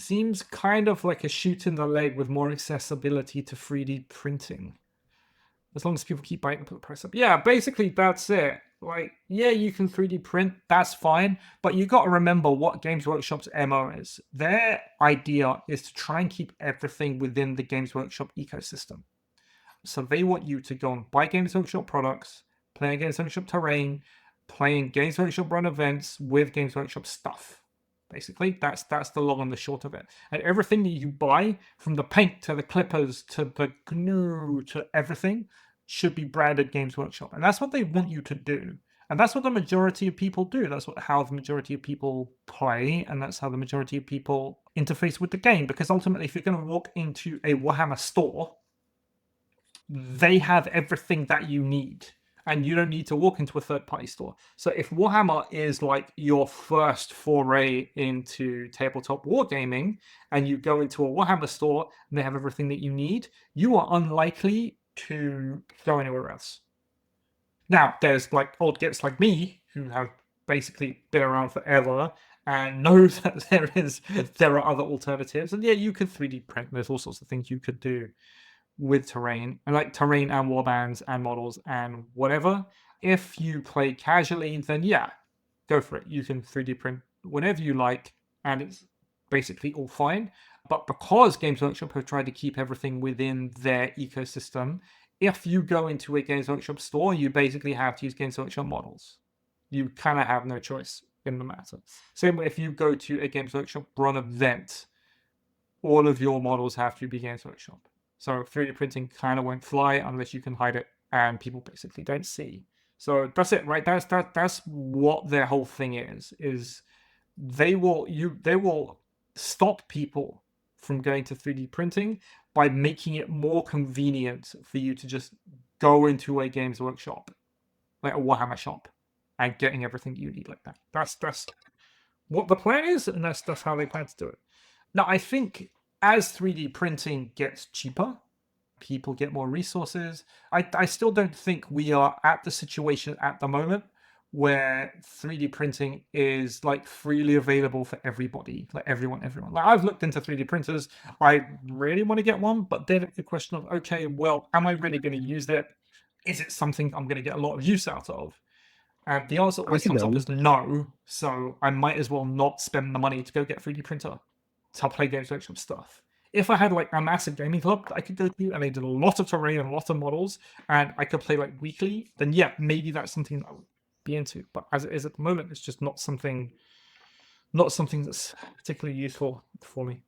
seems kind of like a shoot in the leg with more accessibility to 3D printing. As long as people keep biting the price up. Yeah, basically that's it. Like, yeah, you can 3D print, that's fine, but you got to remember what Games Workshop's MO is. Their idea is to try and keep everything within the Games Workshop ecosystem. So they want you to go and buy Games Workshop products, play Games Workshop terrain, playing Games Workshop run events with Games Workshop stuff. Basically, that's the long and the short of it. And everything that you buy, from the paint to the clippers to the GNU to everything, should be branded Games Workshop. And that's what they want you to do. And that's what the majority of people do. That's how the majority of people play, and that's how the majority of people interface with the game. Because ultimately, if you're going to walk into a Warhammer store, they have everything that you need, and you don't need to walk into a third-party store. So if Warhammer is like your first foray into tabletop wargaming, and you go into a Warhammer store and they have everything that you need, you are unlikely to go anywhere else. Now, there's like old gits like me who have basically been around forever and know that there are other alternatives. And yeah, you could 3D print. There's all sorts of things you could do with terrain, and like terrain and warbands and models and whatever. If you play casually, then yeah, go for it. You can 3D print whenever you like, and it's basically all fine. But because Games Workshop have tried to keep everything within their ecosystem, if you go into a Games Workshop store, you basically have to use Games Workshop models. You kind of have no choice in the matter. Same way if you go to a Games Workshop run event, all of your models have to be Games Workshop. So 3D printing kind of won't fly unless you can hide it and people basically don't see. So that's it, right? That's what their whole thing is they will stop people from going to 3D printing by making it more convenient for you to just go into a Games Workshop, like a Warhammer shop, and getting everything you need like that. That's what the plan is, and that's how they plan to do it. Now, I think as 3D printing gets cheaper, people get more resources. I still don't think we are at the situation at the moment where 3D printing is like freely available for everybody, like everyone. Like I've looked into 3D printers. I really want to get one, but then it's a question of, okay, well, am I really going to use it? Is it something I'm going to get a lot of use out of? And the answer always comes up as no. So I might as well not spend the money to go get a 3D printer to play Games Workshop stuff. If I had like a massive gaming club that I could go to and they did a lot of terrain and a lot of models and I could play like weekly, then yeah, maybe that's something that I would be into. But as it is at the moment, it's just not something that's particularly useful for me.